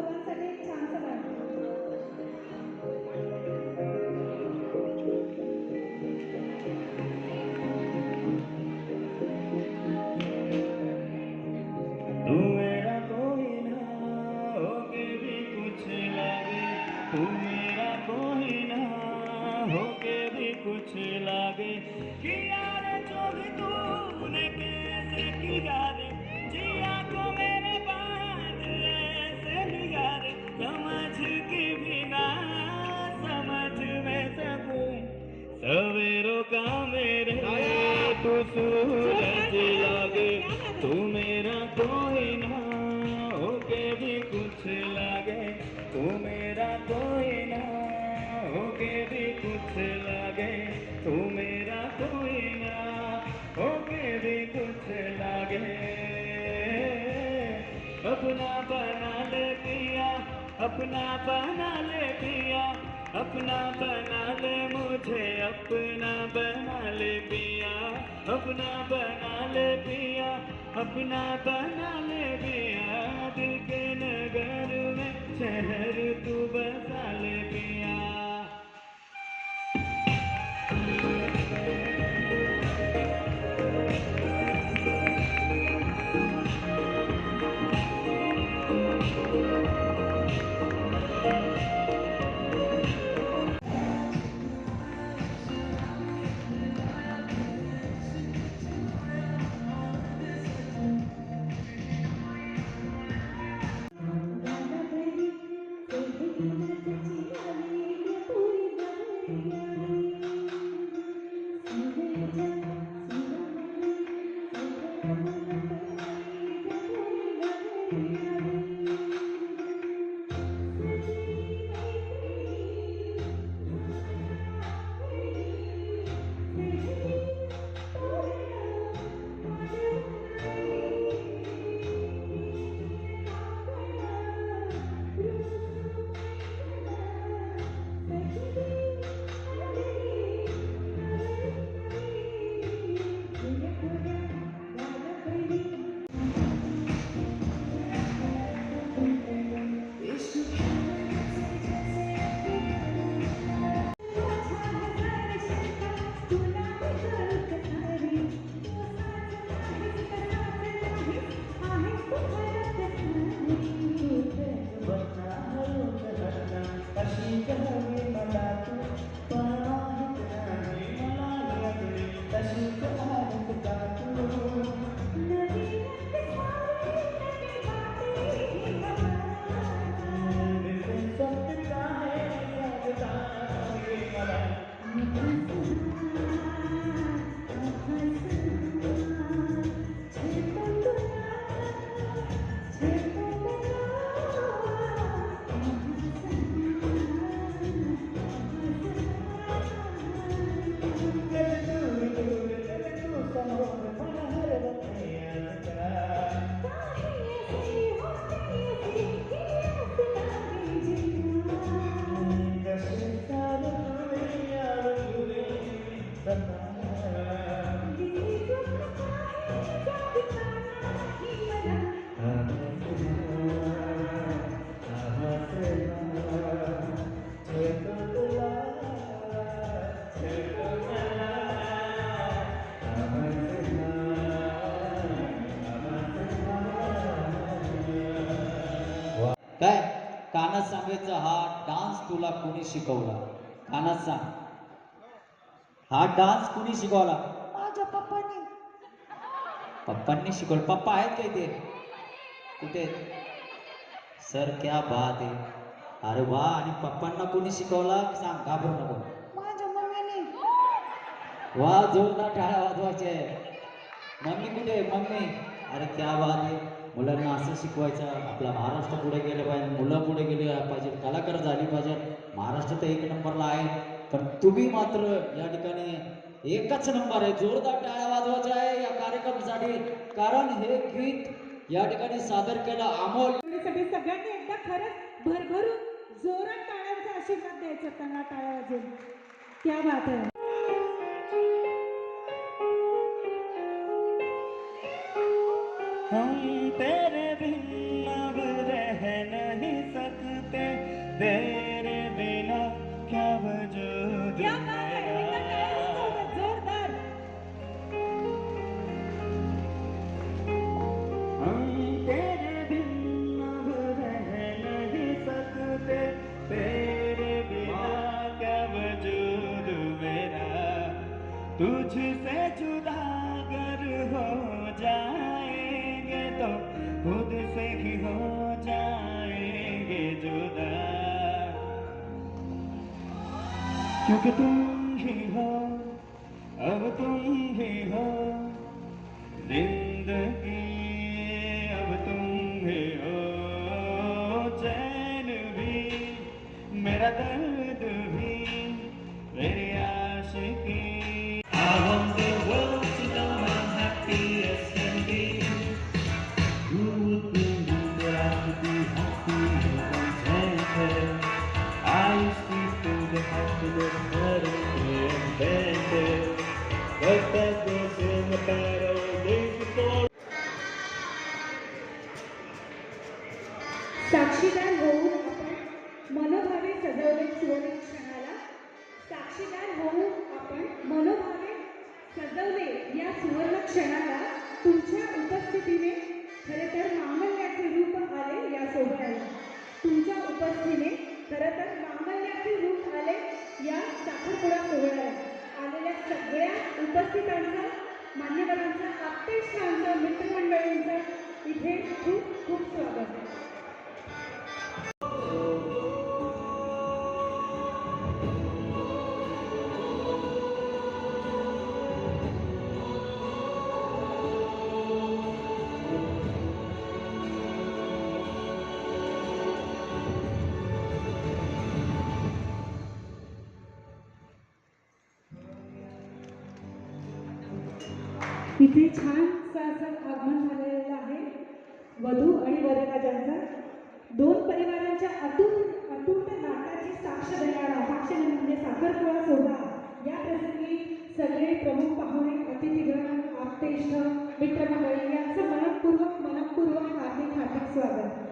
दोघांसाठी एक छानसं गाणं. तू मेरा कोई ना होके भी कुछ लागे, तू मेरा कोई ना होके भी कुछ लागे, किया रे जो भी तूने कैसे किया रे, जिया को मेरे बांध ऐसे लिया रे, समझ के भी ना समझ में सकूं, सवेरों का मेरे तू सूरज लागे, तू मेरा कोई ना होके भी कुछ लागे, तू मेरा कोई ना होके भी कुछ लागे, तू मेरा कोई ना होके भी कुछ लागे, अपना बना ले पिया, अपना बना ले पिया, अपना बना ले मुझे, अपना बना ले पिया, अपना बना ले पिया, अपना बना ले पिया, दिल के नगर में शहर तू बसा ले पिया। काय कानात सांगायचं, हा डान्स तुला कोणी शिकवला? कानात सांग, हा डान्स कोणी शिकवला? माझ्या पप्पानी. पप्पांनी शिकवलं. पप्पा आहेत काय ते? कुठे? सर क्या बात आहे. अरे वा. आणि पप्पांना कोणी शिकवला सांग, घाबरू नको. माझ्या मम्मीने. वा, जोरदार टाळ्या वाजवायचे. मम्मी कुठे? मम्मी. अरे क्या बात आहे. मुलांना असं शिकवायचं. आपला महाराष्ट्र पुढे गेलं पाहिजे, मुलं पुढे गेले पाहिजे, कलाकार झाली पाहिजे. महाराष्ट्र तर एक नंबरला आहे, पण तुम्ही मात्र या ठिकाणी एकच नंबर आहे. जोरदार टाळ्या वाजवायच्या आहे या कार्यक्रमासाठी, कारण हे गीत या ठिकाणी सादर केलं अमोल. सगळ्यांनी एकदा खरंच भरभरून जोरात टाळ्यांचा आशीर्वाद द्यायचा त्यांना, टाळ्या वाजवून. क्या बात है. हम तेरे बिन अब रह नहीं खुद से ही हो जाएंगे जुदा, क्योंकि तुम ही हो, अब तुम ही हो जिंदगी, अब तुम ही हो चैन भी, मेरा दर्द भी, मेरी Aashiqui. I want the world to know I'm happy as can be. Who would believe that I could be happy and contented? I used to think that happiness couldn't be invented, but that was in the bad old days before. साक्षीदार होऊन आपण मनोभावे सजवले सुवर्ण क्षणाला, साक्षीदार होऊन आपण मनोभावे सजवले या सुवर्ण क्षणाला, तुमच्या उपस्थितीने खरे तर मांगल्याचे रूप आले या सोहळ्याला, तुमच्या उपस्थितीने खरं तर मांगल्याचे रूप आले या साखरपुडा सोहळ्याला. आलेल्या सगळ्या उपस्थितांचं, मान्यवरांचं, आप्तेष्टांचं, मित्रमंडळींचं इथे खूप खूप स्वागत आहे. इथे छानसं असं आगमन झालेलं आहे वधू आणि वरराजांचं. दोन परिवारांच्या अतूट नाटाची साक्ष म्हणजे साखरपुडा सोहळा. या प्रसंगी सगळे प्रमुख पाहुणे, अतिथीगण, आप्तेष्ट, मित्रमंडळी यांचं मनपूर्वक हार्दिक स्वागत.